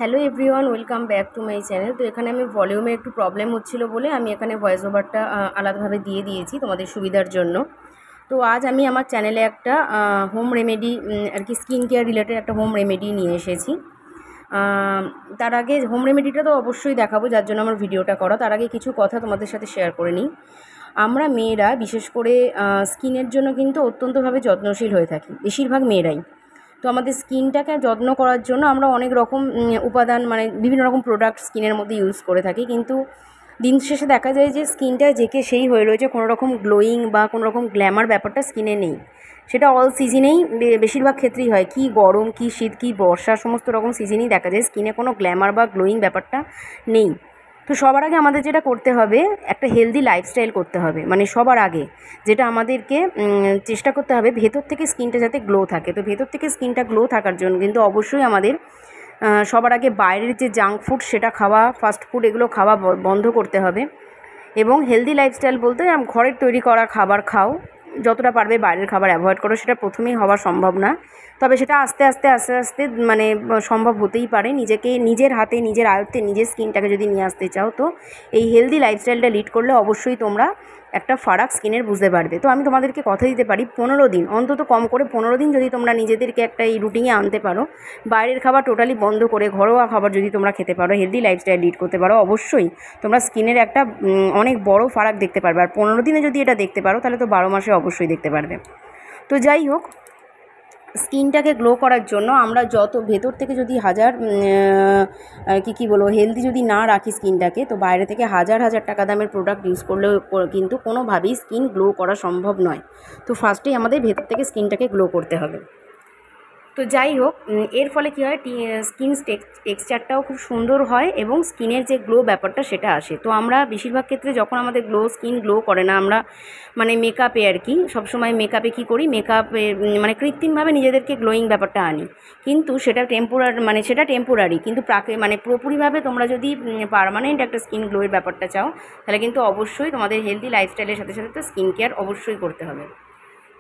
Hello everyone, welcome back to my channel. তো এখানে আমি ভলিউমে একটু প্রবলেম হচ্ছিলো বলে আমি এখানে ভয়েস ওভারটা আলাদাভাবে দিয়ে দিয়েছি তোমাদের সুবিধার জন্য। তো আজ আমি আমার চ্যানেলে একটা হোম রেমেডি আর কি স্কিন কেয়ার রিলেটেড একটা হোম রেমেডি নিয়ে এসেছি। তার আগে হোম রেমেডিটা তো অবশ্যই দেখাবো, যার জন্য আমার ভিডিওটা করা। তার আগে কিছু কথা তোমাদের সাথে শেয়ার করে নিই। আমরা মেয়েরা বিশেষ করে স্কিনের জন্য কিন্তু অত্যন্তভাবে যত্নশীল হয়ে থাকি, বেশিরভাগ মেয়েরাই। তো আমাদের স্কিনটাকে যত্ন করার জন্য আমরা অনেক রকম উপাদান মানে বিভিন্ন রকম প্রোডাক্ট স্কিনের মধ্যে ইউজ করে থাকি, কিন্তু দিন শেষে দেখা যায় যে স্কিনটা যেকে সেই হয়ে রয়েছে, কোনো রকম গ্লোয়িং বা কোনো রকম গ্ল্যামার ব্যাপারটা স্কিনে নেই। সেটা অল সিজনেই বেশিরভাগ ক্ষেত্রেই হয়, কি গরম কি শীত কি বর্ষা, সমস্ত রকম সিজনেই দেখা যায় স্কিনে কোনো গ্ল্যামার বা গ্লোয়িং ব্যাপারটা নেই। তো সবার আগে আমাদের যেটা করতে হবে, একটা হেলদি লাইফস্টাইল করতে হবে। মানে সবার আগে যেটা আমাদেরকে চেষ্টা করতে হবে, ভেতর থেকে স্কিনটা যাতে গ্লো থাকে। তো ভেতর থেকে স্কিনটা গ্লো থাকার জন্য কিন্তু অবশ্যই আমাদের সবার আগে বাইরের যে জাঙ্ক ফুড সেটা খাওয়া, ফাস্ট ফুড এগুলো খাওয়া বন্ধ করতে হবে। এবং হেলদি লাইফস্টাইল বলতে ঘরের তৈরি করা খাবার খাও, যতটা পারবে বাইরের খাবার অ্যাভয়েড করো। সেটা প্রথমেই হওয়া সম্ভব না, তবে সেটা আস্তে আস্তে মানে সম্ভব হতেই পারে। নিজেকে নিজের হাতে নিজের আয়ত্তে নিজের স্কিনটাকে যদি নিয়ে আসতে চাও, তো এই হেলদি লাইফস্টাইলটা লিড করলে অবশ্যই তোমরা একটা ফারাক স্কিনের বুঝতে পারবে। তো আমি তোমাদেরকে কথা দিতে পারি, 15 দিন অন্তত, কম করে 15 দিন যদি তোমরা নিজেদেরকে একটা এই রুটিনে আনতে পারো, বাইরের খাবার টোটালি বন্ধ করে ঘরোয়া খাবার যদি তোমরা খেতে পারো, হেলদি লাইফস্টাইল লিড করতে পারো, অবশ্যই তোমরা স্কিনের একটা অনেক বড় ফারাক দেখতে পারবে। আর 15 দিনে যদি এটা দেখতে পারো, তাহলে তো 12 মাসে অবশ্যই দেখতে পারবে। তো যাই হোক, স্কিনটাকে গ্লো করার জন্য আমরা যত ভেতর থেকে যদি হাজার কী বলবো হেলদি যদি না রাখি স্কিনটাকে, তো বাইরে থেকে হাজার হাজার টাকা দামের প্রোডাক্ট ইউজ করলেও কিন্তু কোনোভাবেই স্কিন গ্লো করা সম্ভব নয়। তো ফার্স্টেই আমাদের ভেতর থেকে স্কিনটাকে গ্লো করতে হবে। তো যাই হোক, এর ফলে কী হয়, স্কিন টেক্সচারটাও খুব সুন্দর হয় এবং স্কিনের যে গ্লো ব্যাপারটা সেটা আসে। তো আমরা বেশিরভাগ ক্ষেত্রে যখন আমাদের স্কিন গ্লো করে না, আমরা মানে মেকআপে আর কি সবসময় মেকআপে কী করি, মেকআপে মানে কৃত্রিমভাবে নিজেদেরকে গ্লোয়িং ব্যাপারটা আনি, কিন্তু সেটা টেম্পোরারি। কিন্তু মানে পুরোপুরিভাবে তোমরা যদি পার্মানেন্ট একটা স্কিন গ্লোয়ের ব্যাপারটা চাও, তাহলে কিন্তু অবশ্যই তোমাদের হেলদি লাইফস্টাইলের সাথে সাথে তো স্কিন কেয়ার অবশ্যই করতে হবে।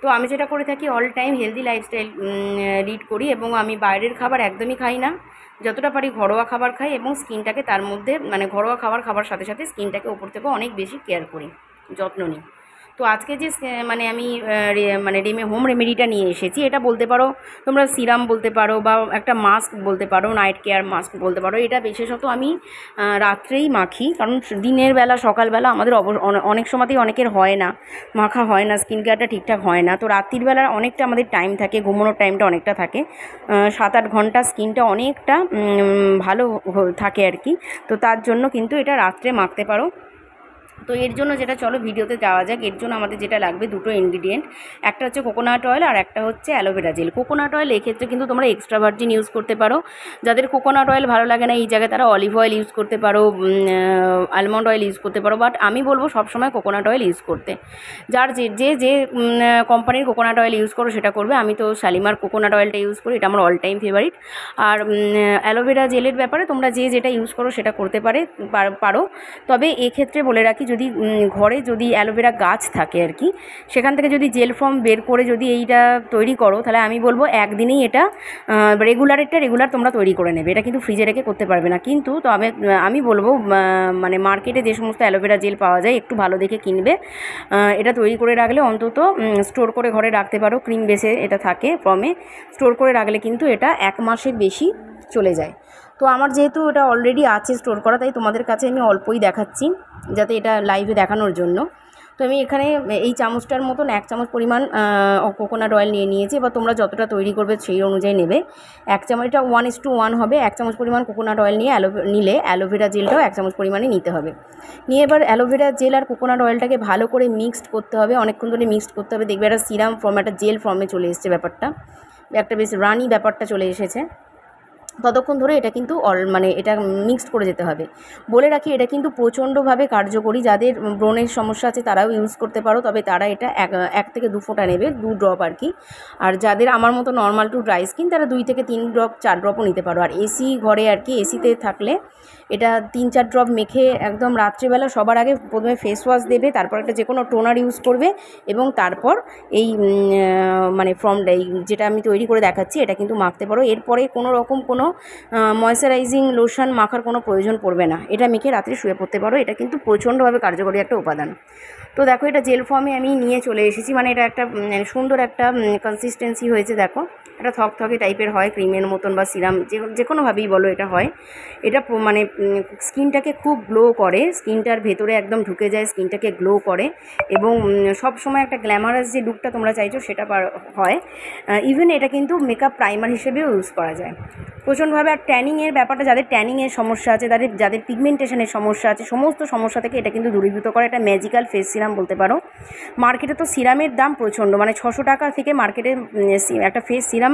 তো আমি যেটা করে থাকি, all time healthy lifestyle lead করি এবং আমি বাইরের খাবার একদমই খাই না। যতটা পারি ঘরোয়া খাবার খাই এবং স্কিনটাকে তার মধ্যে মানে ঘরোয়া খাবার সাথে সাথে স্কিনটাকে ওপর থেকে অনেক বেশি কেয়ার করি, যত্ন নিই। তো আজকে যে মানে আমি মানে হোম রেমেডিটা নিয়ে এসেছি, এটা বলতে পারো তোমরা সিরাম বলতে পারো বা একটা মাস্ক বলতে পারো, নাইট কেয়ার মাস্ক বলতে পারো। এটা বিশেষত আমি রাত্রেই মাখি, কারণ দিনের বেলা সকালবেলা আমাদের অনেক সময়তেই অনেকের হয় না, মাখা হয় না, স্কিন কেয়ারটা ঠিকঠাক হয় না। তো রাত্রির বেলা অনেকটা আমাদের টাইম থাকে, ঘুমানোর টাইমটা অনেকটা থাকে, 7-8 ঘন্টা স্কিনটা অনেকটা ভালো থাকে আর কি। তো তার জন্য কিন্তু এটা রাত্রে মাখতে পারো। তো এর জন্য যেটা, চলো ভিডিওতে যাওয়া যাক। এর জন্য আমাদের যেটা লাগবে, দুটো ইনগ্রিডিয়েন্ট, একটা হচ্ছে কোকোনাট অয়েল আর একটা হচ্ছে অ্যালোভেরা জেল। কোকোনাট অয়েল এক্ষেত্রে কিন্তু তোমরা এক্সট্রা ভার্জিন ইউজ করতে পারো। যাদের কোকোনাট অয়েল ভালো লাগে না, এই জায়গায় তারা অলিভ অয়েল ইউজ করতে পারো, আলমন্ড অয়েল ইউজ করতে পারো, বাট আমি বলবো সবসময় কোকোনাট অয়েল ইউজ করতে। যার যে কোম্পানির কোকোনাট অয়েল ইউজ করো সেটা করবে। আমি তো শালিমার কোকোনাট অয়েলটা ইউজ করি, এটা আমার অল টাইম ফেভারিট। আর অ্যালোভেরা জেলের ব্যাপারে তোমরা যেটা ইউজ করো সেটা করতে পারো। তবে এক্ষেত্রে বলে রাখি, যদি ঘরে যদি অ্যালোভেরা গাছ থাকে আর কি, সেখান থেকে যদি জেল ফর্ম বের করে যদি এইটা তৈরি করো, তাহলে আমি বলবো একদিনেই এটা রেগুলার তোমরা তৈরি করে নেবে। এটা কিন্তু ফ্রিজে রেখে করতে পারবে না। কিন্তু তবে আমি বলবো মানে মার্কেটে যে সমস্ত অ্যালোভেরা জেল পাওয়া যায়, একটু ভালো দেখে কিনবে। এটা তৈরি করে রাখলে অন্তত স্টোর করে ঘরে রাখতে পারো, ক্রিম বেসে এটা থাকে ফর্মে, স্টোর করে রাখলে কিন্তু এটা 1 মাসের বেশি চলে যায়। তো আমার যেহেতু এটা অলরেডি আছে স্টোর করা, তাই তোমাদের কাছে আমি অল্পই দেখাচ্ছি, যাতে এটা লাইভে দেখানোর জন্য। তো আমি এখানে এই চামচটার মতন 1 চামচ পরিমাণ কোকোনাট অয়েল নিয়ে নিয়েছি। এবার তোমরা যতটা তৈরি করবে সেই অনুযায়ী নেবে। 1 চামচ, এটা 1:1 হবে। 1 চামচ পরিমাণ কোকোনাট অয়েল নিলে অ্যালোভেরা জেলটাও 1 চামচ পরিমাণে নিতে হবে। নিয়ে এবার অ্যালোভেরা জেল আর কোকোনাট অয়েলটাকে ভালো করে মিক্সড করতে হবে, অনেকক্ষণ ধরে মিক্সড করতে হবে। দেখবে একটা সিরাম ফর্ম, একটা জেল ফর্মে চলে এসেছে ব্যাপারটা, একটা বেশ রানি ব্যাপারটা চলে এসেছে। ততক্ষণ ধরে এটা কিন্তু মানে এটা মিক্সড করে যেতে হবে। বলে রাখি, এটা কিন্তু প্রচণ্ডভাবে কার্যকরী। যাদের ব্রণের সমস্যা আছে তারাও ইউজ করতে পারো, তবে তারা এটা 1 থেকে 2 ফোঁটা নেবে, 2 ড্রপ আর কি। আর যাদের আমার মতো নর্মাল টু ড্রাই স্কিন, তারা 2 থেকে 3 ড্রপ 4 ড্রপও নিতে পারো। আর এসি ঘরে আর কি, এসিতে থাকলে এটা 3-4 ড্রপ মেখে একদম রাত্রিবেলা সবার আগে প্রথমে ফেস ওয়াশ দেবে, তারপর একটা যে কোনো টোনার ইউজ করবে এবং তারপর এই মানে যেটা আমি তৈরি করে দেখাচ্ছি এটা কিন্তু মাখতে পারো। এরপরে কোনো রকম কোনো ময়েশ্চারাইজিং লোশন মাখার কোনো প্রয়োজন পড়বে না। এটা মেখে রাত্রে শুয়ে পড়তে পারো। এটা কিন্তু প্রচণ্ডভাবে কার্যকরী একটা উপাদান। তো দেখো এটা জেল ফর্মে আমি নিয়ে চলে এসেছি, মানে এটা একটা সুন্দর একটা কনসিস্টেন্সি হয়েছে। দেখো এটা থকথকে টাইপের হয়, ক্রিমের মতন বা সিরাম যে কোনোভাবেই বলো এটা হয়। এটা মানে স্কিনটাকে খুব গ্লো করে, স্কিনটার ভেতরে একদম ঢুকে যায়, স্কিনটাকে গ্লো করে এবং সব সময় একটা গ্ল্যামারাস যে লুকটা তোমরা চাইছো সেটা হয়। ইভেন এটা কিন্তু মেকআপ প্রাইমার হিসেবেও ইউজ করা যায় প্রচণ্ডভাবে। আর ট্যানিংয়ের ব্যাপারটা, যাদের ট্যানিংয়ের সমস্যা আছে, যাদের পিগমেন্টেশনের সমস্যা আছে, সমস্ত সমস্যা থেকে এটা কিন্তু দূরীভূত করে। এটা ম্যাজিক্যাল ফেস সিরাম বলতে পারো। মার্কেটে তো সিরামের দাম প্রচণ্ড, মানে 600 টাকা থেকে মার্কেটে একটা ফেস সিরাম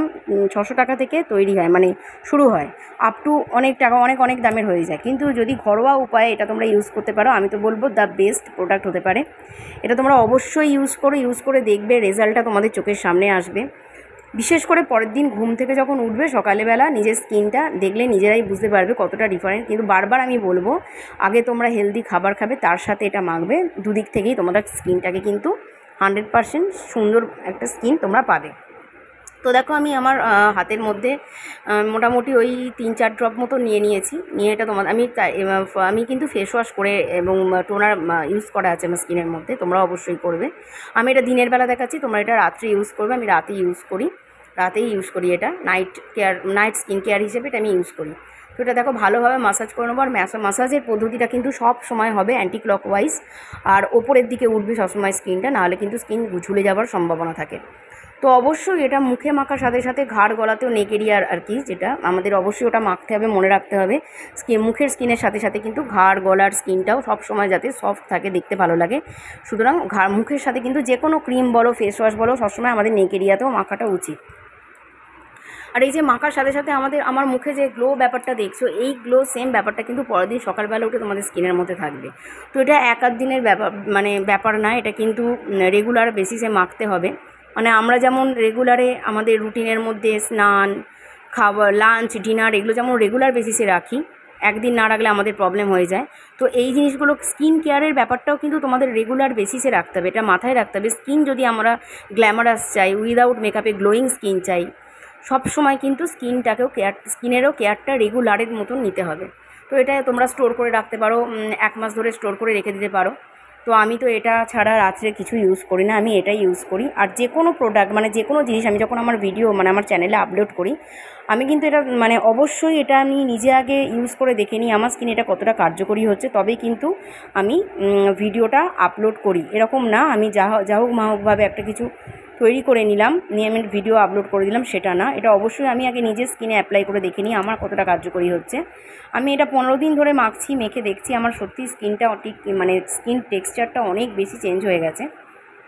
600 টাকা থেকে তৈরি হয়, মানে শুরু হয়, আপ টু অনেক টাকা অনেক দামের হয়ে যায়। কিন্তু যদি ঘরোয়া উপায়ে এটা তোমরা ইউজ করতে পারো, আমি তো বলবো দ্য বেস্ট প্রোডাক্ট হতে পারে এটা। তোমরা অবশ্যই ইউজ করে দেখবে, রেজাল্টটা তোমাদের চোখের সামনে আসবে। বিশেষ করে পরের দিন ঘুম থেকে যখন উঠবে সকালবেলা নিজের স্কিনটা দেখলে নিজেরাই বুঝতে পারবে কতটা ডিফারেন্ট। কিন্তু বারবার আমি বলবো আগে তোমরা হেলদি খাবার খাবে, তার সাথে এটা মাখবে। দুদিক থেকেই তোমাদের স্কিনটাকে কিন্তু 100% সুন্দর একটা স্কিন তোমরা পাবে। তো দেখো আমি আমার হাতের মধ্যে মোটামুটি ওই 3-4 ড্রপ মতো নিয়ে নিয়েছি। নিয়ে এটা আমি কিন্তু ফেস ওয়াশ করে এবং টোনার ইউজ করা আছে আমার স্কিনের মধ্যে, তোমরা অবশ্যই করবে। আমি এটা দিনের বেলা দেখাচ্ছি, তোমরা এটা রাত্রে ইউজ করবে। আমি রাতেই ইউজ করি এটা নাইট স্কিন কেয়ার হিসেবে এটা আমি ইউজ করি। তো এটা দেখো ভালোভাবে মাসাজ করে নেবো। আর মাসাজের পদ্ধতিটা কিন্তু সব সময় হবে অ্যান্টি ক্লকওয়াইজ, আর ওপরের দিকে উঠবে সবসময় স্কিনটা, নাহলে কিন্তু স্কিন ঝুলে যাওয়ার সম্ভাবনা থাকে। তো অবশ্যই এটা মুখে মাখার সাথে সাথে ঘাড় গলাতেও নেক এরিয়া আর কি, যেটা আমাদের অবশ্যই ওটা মাখতে হবে, মনে রাখতে হবে। মুখের স্কিনের সাথে সাথে কিন্তু ঘাড় গলার স্কিনটাও সব সময় যাতে সফট থাকে, দেখতে ভালো লাগে। সুতরাং মুখের সাথে কিন্তু যে কোনো ক্রিম বলো, ফেস ওয়াশ বলো, সবসময় আমাদের নেক এরিয়াতেও মাখাটা উচিত। আর এই যে মাখার সাথে সাথে আমার মুখে যে গ্লো ব্যাপারটা দেখছো, এই গ্লো সেম ব্যাপারটা কিন্তু পরের দিন সকালবেলা উঠে তোমাদের স্কিনের মধ্যে থাকবে। তো এটা এক আধ দিনের ব্যাপার না, এটা কিন্তু রেগুলার বেসিসে মাখতে হবে। মানে আমরা যেমন রেগুলারে আমাদের রুটিনের মধ্যে স্নান, খাবার, লাঞ্চ, ডিনার এগুলো যেমন রেগুলার বেসিসে রাখি, একদিন না রাখলে আমাদের প্রবলেম হয়ে যায়। তো এই জিনিসগুলো স্কিন কেয়ারের ব্যাপারটাও কিন্তু তোমাদের রেগুলার বেসিসে রাখতে হবে, এটা মাথায় রাখতে হবে। স্কিন যদি আমরা গ্ল্যামারাস চাই, উইদাউট মেকআপে গ্লোয়িং স্কিন চাই, সব সময় কিন্তু স্কিনেরও কেয়ারটা রেগুলারের মতন নিতে হবে। তো এটা তোমরা স্টোর করে রাখতে পারো, 1 মাস ধরে স্টোর করে রেখে দিতে পারো। তো আমি তো এটা ছাড়া রাত্রে কিছু ইউজ করি না, আমি এটাই ইউজ করি। আর যে কোনো প্রোডাক্ট, মানে যে কোনো জিনিস আমি যখন আমার ভিডিও আমার চ্যানেলে আপলোড করি, আমি কিন্তু এটা অবশ্যই এটা আমি নিজে আগে ইউজ করে দেখে নিই আমার স্কিন এটা কতটা কার্যকরী হচ্ছে, তবেই কিন্তু আমি ভিডিওটা আপলোড করি। এরকম না আমি যা হোক মা হোকভাবে একটা কিছু তৈরি করে নিলাম, নিয়ে আমি ভিডিও আপলোড করে দিলাম, সেটা না। এটা অবশ্যই আমি আগে নিজের স্কিনে অ্যাপ্লাই করে দেখে নিই আমার কতটা কার্যকরী হচ্ছে। আমি এটা 15 দিন ধরে মাখছি, মেখে দেখছি আমার সত্যি স্কিনটা স্কিন টেক্সচারটা অনেক বেশি চেঞ্জ হয়ে গেছে।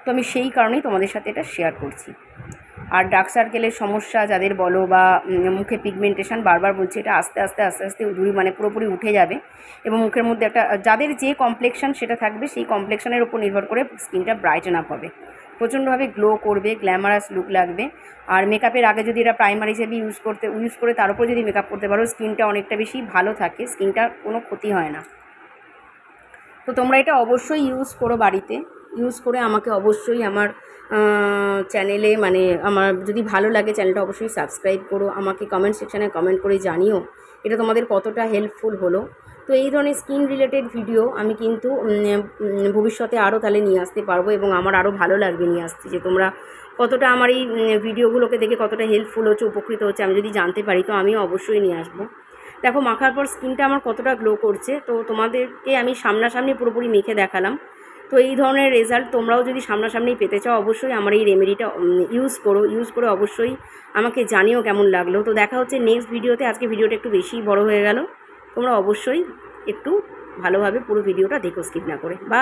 তো আমি সেই কারণেই তোমাদের সাথে এটা শেয়ার করছি। আর ডার্ক সার্কেলের সমস্যা যাদের বলো বা মুখে পিগমেন্টেশন, বারবার বলছি এটা আস্তে আস্তে পুরোপুরি উঠে যাবে এবং মুখের মধ্যে একটা যাদের যে কমপ্লেক্সন সেটা থাকবে, সেই কমপ্লেক্সনের উপর নির্ভর করে স্কিনটা ব্রাইটেন আপ হবে, প্রচণ্ডভাবে গ্লো করবে, গ্ল্যামারাস লুক লাগবে। আর মেকআপের আগে যদি এটা প্রাইমার হিসেবে ইউজ করে তার উপর যদি মেকআপ করতে পারো, স্কিনটা অনেকটা বেশি ভালো থাকে, স্কিনটা কোনো ক্ষতি হয় না। তো তোমরা এটা অবশ্যই ইউজ করো বাড়িতে, ইউজ করে আমাকে অবশ্যই আমার চ্যানেলে আমার যদি ভালো লাগে চ্যানেলটা অবশ্যই সাবস্ক্রাইব করো, আমাকে কমেন্ট সেকশানে কমেন্ট করে জানিও এটা তোমাদের কতটা হেল্পফুল হলো। তো এই ধরনের স্কিন রিলেটেড ভিডিও আমি কিন্তু ভবিষ্যতে আরও তাহলে নিয়ে আসতে পারবো এবং আমার আরও ভালো লাগবে নিয়ে আসতে, যে তোমরা কতটা আমার এই ভিডিওগুলোকে দেখে কতটা হেল্পফুল হচ্ছে, উপকৃত হচ্ছে, আমি যদি জানতে পারি তো আমিও অবশ্যই নিয়ে আসবো। দেখো মাখার পর স্কিনটা আমার কতটা গ্লো করছে, তো তোমাদেরকে আমি সামনাসামনি পুরোপুরি মেখে দেখালাম। তো এই ধরনের রেজাল্ট তোমরাও যদি সামনাসামনি পেতে চাও, অবশ্যই আমার এই রেমেডিটা ইউজ করে অবশ্যই আমাকে জানিও কেমন লাগলো। তো দেখা হচ্ছে নেক্সট ভিডিওতে। আজকে ভিডিওটা একটু বেশি বড় হয়ে গেল, তোমরা অবশ্যই একটু ভালোভাবে পুরো ভিডিওটা দেখো, স্কিপ না করে। বা